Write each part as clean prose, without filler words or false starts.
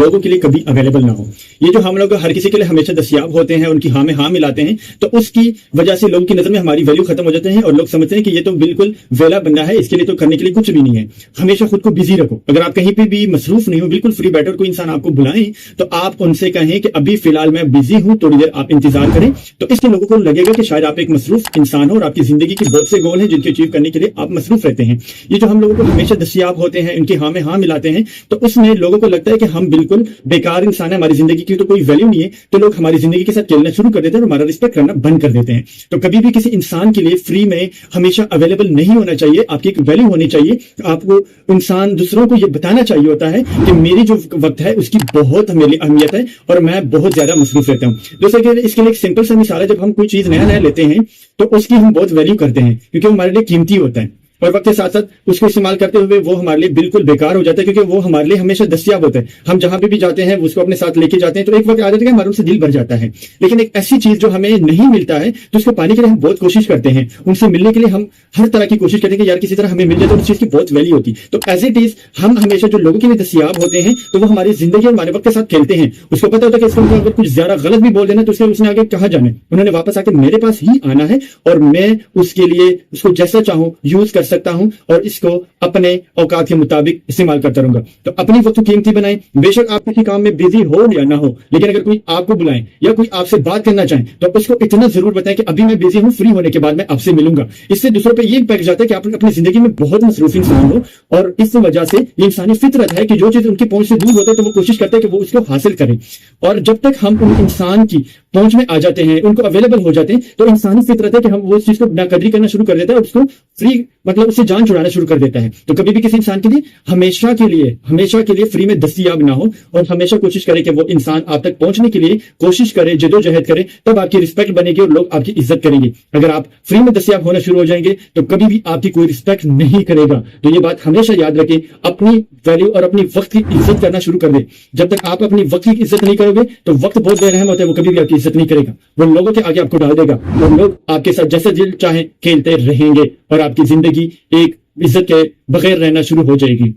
लोगों के लिए कभी अवेलेबल ना हो। ये जो हम लोग हर किसी के लिए हमेशा दस्तयाब होते हैं, उनकी हाँ में हाँ मिलाते हैं, तो उसकी वजह से लोगों की नजर में हमारी वैल्यू खत्म हो जाते हैं और लोग समझते हैं कि ये तो बिल्कुल वेला बंदा है, इसके लिए तो करने के लिए कुछ भी नहीं है। हमेशा खुद को बिजी रखो। अगर आप कहीं पे भी मसरूफ नहीं हो, बिल्कुल फ्री बैठो, कोई इंसान आपको बुलाए तो आप उनसे कहें कि अभी फिलहाल मैं बिजी हूं, थोड़ी देर आप इंतजार करें। तो इससे लोगों को लगेगा कि शायद आप एक मसरूफ इंसान हो और आपकी जिंदगी के बहुत से गोल हैं जिनके अचीव करने के लिए आप मसरूफ रहते हैं। ये जो हम लोगों को हमेशा दस्तयाब होते हैं, उनकी हाँ में हाँ मिलाते हैं, तो उसमें लोगों को लगता है कि हम बिल्कुल बेकार इंसान है, हमारी जिंदगी की तो कोई वैल्यू नहीं है, तो लोग हमारी जिंदगी के साथ खेलना शुरू कर देते हैं और हमारा रिस्पेक्ट करना बंद कर देते हैं। तो कभी भी किसी इंसान के लिए फ्री में हमेशा अवेलेबल नहीं होना चाहिए। आपकी एक वैल्यू होनी चाहिए। आपको इंसान दूसरों को ये बताना चाहिए होता है कि मेरी जो वक्त है उसकी बहुत मेरी अहमियत है और मैं बहुत ज्यादा मसरूफ रहता हूँ। जैसे कि इसके लिए एक सिंपल सा मिसाल है, जब हम कोई चीज नया नया लेते हैं तो उसकी हम बहुत वैल्यू करते हैं क्योंकि वो हमारे लिए कीमती होता है, और वक्त के साथ साथ उसको इस्तेमाल करते हुए वो हमारे लिए बिल्कुल बेकार हो जाता है क्योंकि वो हमारे लिए हमेशा दस्तयाब होता है। हम जहां पे भी जाते हैं उसको अपने साथ लेके जाते हैं, तो एक वक्त आ जाता है कि हमारा उनसे दिल भर जाता है। लेकिन एक ऐसी चीज जो हमें नहीं मिलता है तो उसको पाने के लिए हम बहुत कोशिश करते हैं, उनसे मिलने के लिए हम हर तरह की कोशिश करते हैं कि यार किसी तरह हमें मिल जाए तो उस चीज की बहुत वैल्यू होती। तो एज इट इज हम हमेशा जो लोगों के लिए दस्तयाब होते हैं तो वो हमारी जिंदगी और हमारे वक्त के साथ खेलते हैं। उसको पता होता है कि इसको अगर कुछ ज्यादा गलत भी बोल देना तो उसने आगे कहाँ जाना है, उन्होंने वापस आके मेरे पास ही आना है और मैं उसके लिए उसको जैसा चाहूं यूज कर सकता हूं और इसको अपने औकात के मुताबिक इस्तेमाल करता रहूंगा। तो अपनी वक्त कीमती बनाएं। बेशक आप किसी काम में बिजी हो या ना हो, लेकिन अगर कोई आपको बुलाए या कोई आपसे बात करना चाहे तो उसको इतना जरूर बताएं कि अभी मैं बिजी हूं, फ्री होने के बाद मैं आपसे मिलूंगा। इससे दूसरों पे ये इम्पैक्ट जाता है कि आप अपनी जिंदगी में बहुत मसरूफ इंसान हो और इस वजह से ये इंसानी फितरत है कि जो चीज उनकी पहुंच से दूर होते हैं तो वो कोशिश करते हैं कि वो उसको हासिल करें। और जब तक हम उन इंसान की पहुंच में आ जाते हैं, उनको अवेलेबल हो जाते हैं, तो इंसानी फितरत है कि हम वो चीज को नाकदरी करना शुरू कर देते हैं और उसको फ्री मतलब उससे जान छुड़ाना शुरू कर देता है। तो कभी भी किसी इंसान के लिए हमेशा के लिए फ्री में दस्तयाब ना हो और हमेशा कोशिश करे कि वो इंसान आप तक पहुंचने के लिए कोशिश करे, जदोजहद करे, तब आपकी रिस्पेक्ट बनेगी और लोग आपकी इज्जत करेंगे। अगर आप फ्री में दस्तयाब होना शुरू हो जाएंगे तो कभी भी आपकी कोई रिस्पेक्ट नहीं करेगा। तो ये बात हमेशा याद रखें, अपनी वैल्यू और अपनी वक्त की इज्जत करना शुरू कर दे। जब तक आप अपनी वक्त की इज्जत नहीं करोगे तो वक्त बहुत बेरहम होता है, वो कभी भी आपकी इज्जत नहीं करेगा, वो लोगों के आगे आपको डाल देगा और लोग आपके साथ जैसे दिल चाहे खेलते रहेंगे और आपकी जिंदगी एक इज्जत के बगैर रहना शुरू हो जाएगी।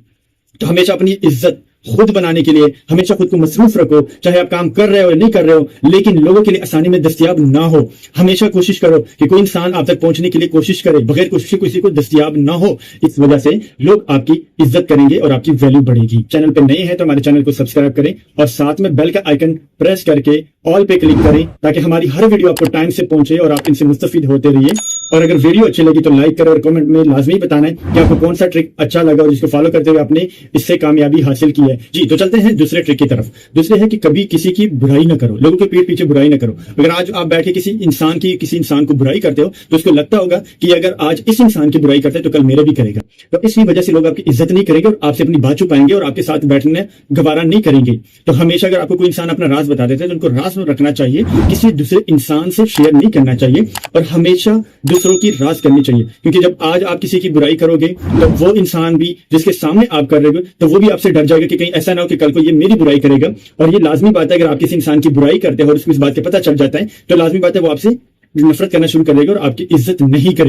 तो हमेशा अपनी इज्जत खुद बनाने के लिए हमेशा खुद को मसरूफ रखो, चाहे आप काम कर रहे हो या नहीं कर रहे हो, लेकिन लोगों के लिए आसानी में दस्तयाब ना हो। हमेशा कोशिश करो कि कोई इंसान आप तक पहुंचने के लिए कोशिश करे, बगैर कोशिश किसी को दस्तयाब ना हो। इस वजह से लोग आपकी इज्जत करेंगे और आपकी वैल्यू बढ़ेगी। चैनल पे नए हैं तो हमारे चैनल को सब्सक्राइब करें और साथ में बेल का आइकन प्रेस करके ऑल पे क्लिक करें ताकि हमारी हर वीडियो आपको टाइम से पहुंचे और आप इनसे मुस्तफीद होते रहिए। और अगर वीडियो अच्छी लगी तो लाइक करें और कमेंट में लाजमी बताना है कि आपको कौन सा ट्रिक अच्छा लगा और जिसको फॉलो करते हुए आपने इससे कामयाबी हासिल की है। जी, तो चलते हैं दूसरे ट्रिक की तरफ। दूसरे है कि कभी किसी की बुराई ना करो, लोगों के पीठ पीछे बुराई ना करो। अगर आज आप बैठ के किसी इंसान को बुराई करते हो तो उसको लगता होगा कि अगर आज इस इंसान की बुराई करते हैं तो कल मेरे भी करेगा। तो इसी वजह से लोग आपकी इज्जत नहीं करेंगे और आपसे अपनी बात छुपाएंगे और आपके साथ बैठने गवारा नहीं करेंगे। तो हमेशा अगर आपको कोई इंसान अपना राज बता देता है तो उनको राज में रखना चाहिए, किसी दूसरे इंसान से शेयर नहीं करना चाहिए और हमेशा दूसरों की राज करनी चाहिए। क्योंकि जब आज आप किसी की बुराई करोगे तो वो इंसान भी जिसके सामने आप कर रहे हो तो वो भी आपसे डर जाएगा कि कहीं ऐसा ना हो कि कल को ये मेरी बुराई करेगा। और ये लाजमी बात है, अगर आप किसी इंसान की बुराई करते हो और उसको इस बात का पता चल जाता है तो लाजमी बात है वो आपसे नफरत करना शुरू कर देगा और आपकी इज्जत नहीं करेगा।